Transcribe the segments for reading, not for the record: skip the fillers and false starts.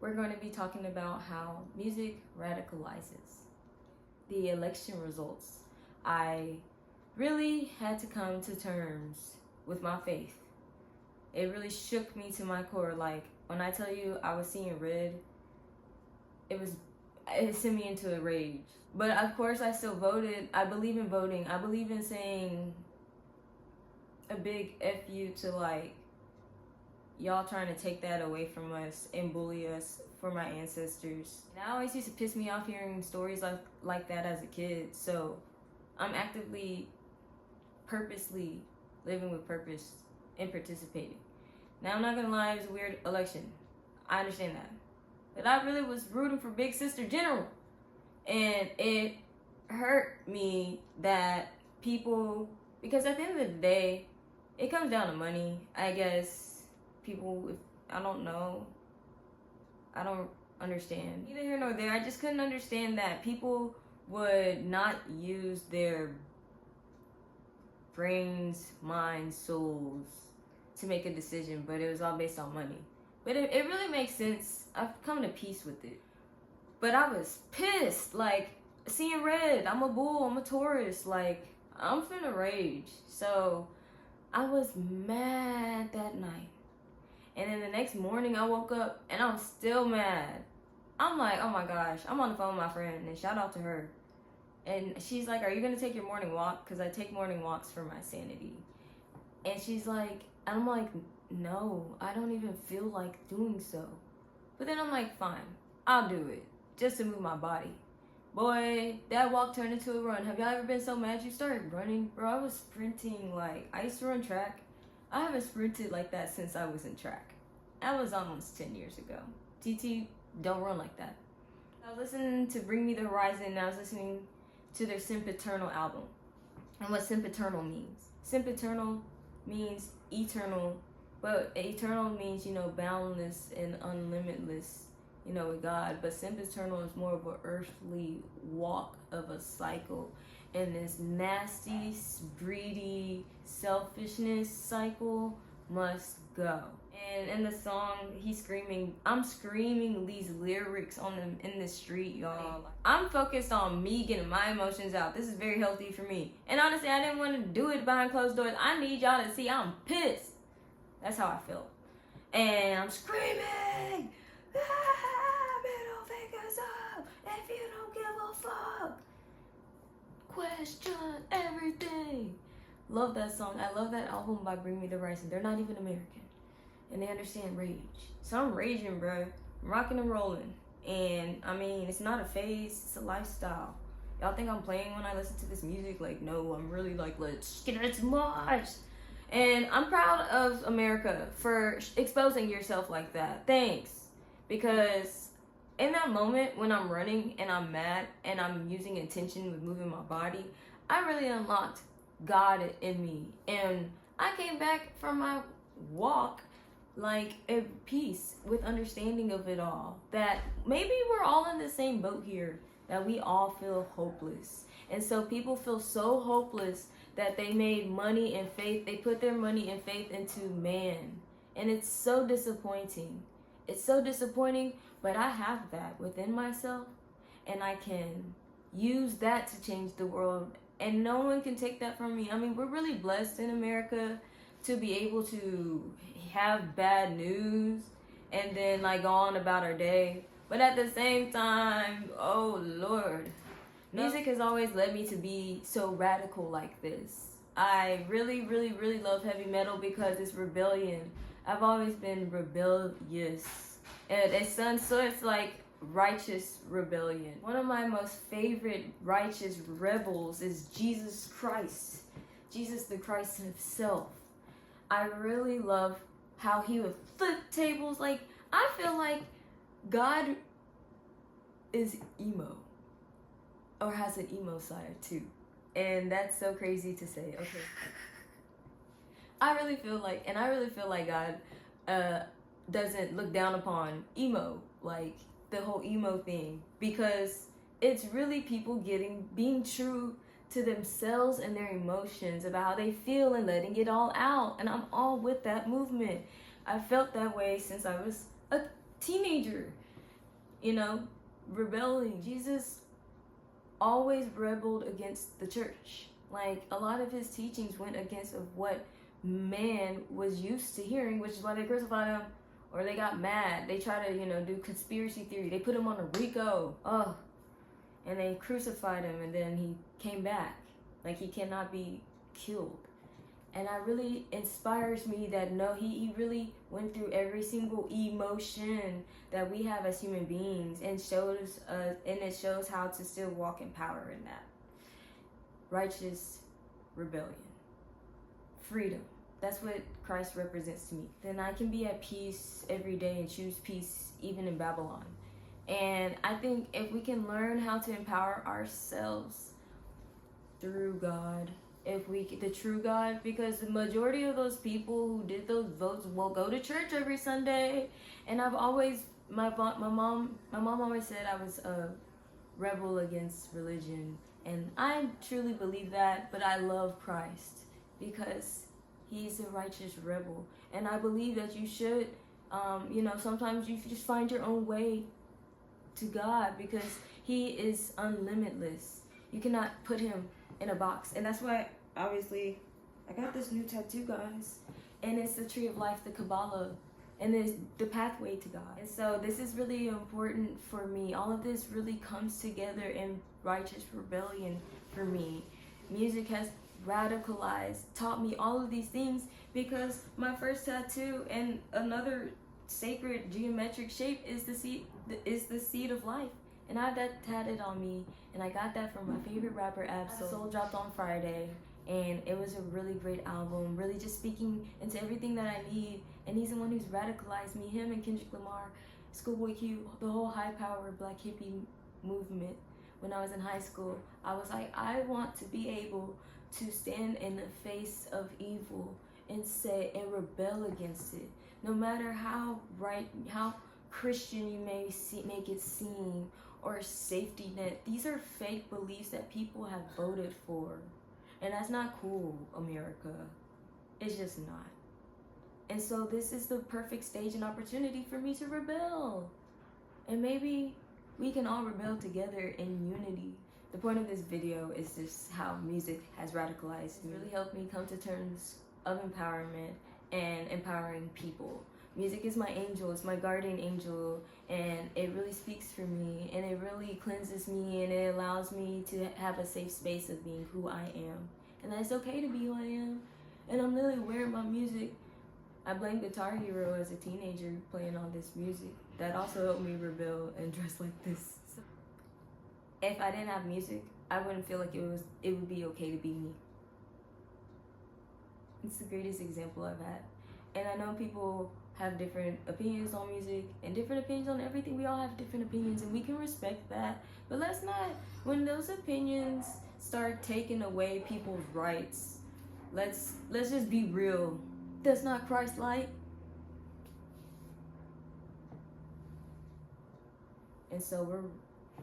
we're going to be talking about how music radicalizes. The election results. I really had to come to terms with my faith. It really shook me to my core. Like, when I tell you I was seeing red, it sent me into a rage. But of course I still voted. I believe in voting. I believe in saying a big F you to like y'all trying to take that away from us and bully us for my ancestors. And I always used to piss me off hearing stories like that as a kid. So I'm actively, purposely living with purpose and participating. Now I'm not gonna lie, it was a weird election. I understand that. But I really was rooting for Big Sister General. And it hurt me that people, because at the end of the day, it comes down to money. I guess people, I don't know. I don't understand. Neither here nor there. I just couldn't understand that people would not use their brains, minds, souls to make a decision, but it was all based on money. But it really makes sense. I've come to peace with it. But I was pissed, like, seeing red. I'm a bull, I'm a Taurus, like, I'm finna rage. So I was mad that night. And then the next morning I woke up and I was still mad. I'm like, oh my gosh, I'm on the phone with my friend, and shout out to her. And she's like, are you gonna take your morning walk? Because I take morning walks for my sanity. And she's like, and I'm like, no, I don't even feel like doing so. But then I'm like, fine, I'll do it, just to move my body. Boy, that walk turned into a run. Have y'all ever been so mad you started running? Bro, I was sprinting. Like, I used to run track. I haven't sprinted like that since I was in track. That was almost 10 years ago. TT, don't run like that. I was listening to Bring Me the Horizon, and I was listening to their Sempiternal album. And what Sempiternal means. Sempiternal means eternal, but eternal means, boundless and unlimitless, with God. But Sempiternal is more of an earthly walk of a cycle. And this nasty, greedy, selfishness cycle must go. And in the song, I'm screaming these lyrics in the street, y'all. I'm focused on me getting my emotions out. This is very healthy for me. And honestly, I didn't want to do it behind closed doors. I need y'all to see I'm pissed. That's how I felt. And I'm screaming, middle fingers up, if you don't give a fuck. Question everything. Love that song. I love that album by Bring Me the Horizon. They're not even American. And they understand rage. So I'm raging, bro. I'm rocking and rolling. And I mean, it's not a phase, it's a lifestyle. Y'all think I'm playing when I listen to this music? Like, no, I'm really like, let's get it much. And I'm proud of America for exposing yourself like that. Thanks. Because in that moment when I'm running and I'm mad and I'm using intention with moving my body, I really unlocked God in me. And I came back from my walk like at peace with understanding of it all. That maybe we're all in the same boat here, that we all feel hopeless. And so people feel so hopeless that they made money and faith, they put their money and faith into man. And it's so disappointing. It's so disappointing, but I have that within myself, and I can use that to change the world, and no one can take that from me. I mean, we're really blessed in America to be able to have bad news and then like go on about our day. But at the same time, oh Lord, music has always led me to be so radical like this. I really, really, really love heavy metal because it's rebellion. I've always been rebellious. And it's like righteous rebellion. One of my most favorite righteous rebels is Jesus Christ. Jesus the Christ himself. I really love how he would flip tables. Like, I feel like God is emo. Or has an emo side too. And that's so crazy to say. Okay. I really feel like God doesn't look down upon emo, like the whole emo thing, because it's really people being true to themselves and their emotions about how they feel and letting it all out. And I'm all with that movement. I felt that way since I was a teenager. you know, rebelling. Jesus always rebelled against the church. Like, a lot of his teachings went against of what man was used to hearing, which is why they crucified him, or they got mad. They try to, do conspiracy theory. They put him on a RICO. And they crucified him, and then he came back. Like, he cannot be killed. And it really inspires me that no, he really went through every single emotion that we have as human beings, and it shows how to still walk in power in that. Righteous rebellion. Freedom. That's what Christ represents to me. Then I can be at peace every day and choose peace even in Babylon. And I think if we can learn how to empower ourselves through God, the true God, because the majority of those people who did those votes will go to church every Sunday. And I've always, my mom always said I was a rebel against religion. And I truly believe that, but I love Christ because he's a righteous rebel. And I believe that you should, sometimes you just find your own way to God, because he is unlimitless. You cannot put him in a box. And that's why, obviously, I got this new tattoo, guys. And it's the tree of life, the Kabbalah. And it's the pathway to God. And so this is really important for me. All of this really comes together in righteous rebellion for me. Music has radicalized, taught me all of these things, because my first tattoo and another sacred geometric shape is the seed of life. And I have that tatted on me, and I got that from my favorite rapper, Absol. Soul dropped on Friday, and it was a really great album, really just speaking into everything that I need. And he's the one who's radicalized me, him and Kendrick Lamar, Schoolboy Q, the whole high power black hippie movement. When I was in high school, I was like, I want to be able to stand in the face of evil and rebel against it. No matter how Christian you may make it seem, or a safety net, these are fake beliefs that people have voted for. And that's not cool, America. It's just not. And so this is the perfect stage and opportunity for me to rebel. And maybe we can all rebel together in unity. The point of this video is just how music has radicalized me. It really helped me come to terms of empowerment and empowering people. Music is my angel, it's my guardian angel, and it really speaks for me, and it really cleanses me, and it allows me to have a safe space of being who I am. And that it's okay to be who I am. And I'm really aware of my music. I blame Guitar Hero as a teenager playing all this music. That also helped me rebel and dress like this. So, if I didn't have music, I wouldn't feel like it would be okay to be me. It's the greatest example I've had. And I know people have different opinions on music and different opinions on everything. We all have different opinions, and we can respect that. But let's not, when those opinions start taking away people's rights, let's just be real. That's not Christ-like. And so we're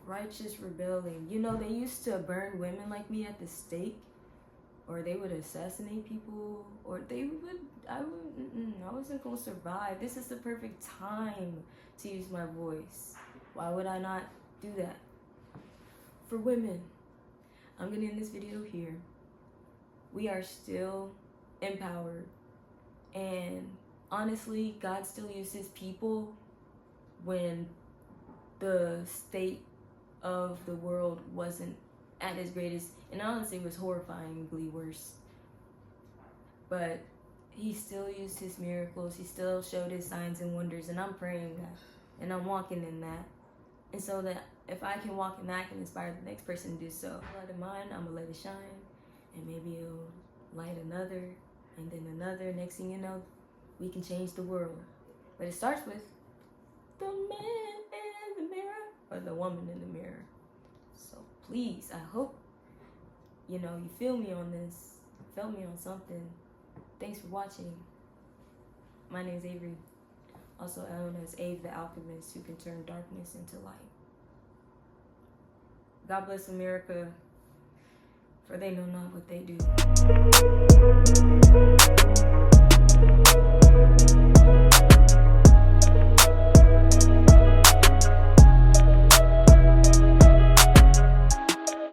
righteous rebelling. They used to burn women like me at the stake, or they would assassinate people, or I wasn't gonna survive. This is the perfect time to use my voice. Why would I not do that? For women, I'm gonna end this video here. We are still empowered. And honestly, God still uses people when the state of the world wasn't at its greatest, and honestly it was horrifyingly worse. But he still used his miracles, he still showed his signs and wonders, and I'm praying that, and I'm walking in that. And so that if I can walk in that, I can inspire the next person to do so. Light of mine, I'm gonna let it shine, and maybe it'll light another, and then another. Next thing you know, we can change the world. But it starts with the man in the mirror, or the woman in the mirror. So please, I hope, you feel me on this, felt me on something. Thanks for watching. My name is Avery, also known as Ave the Alchemist, who can turn darkness into light. God bless America, for they know not what they do.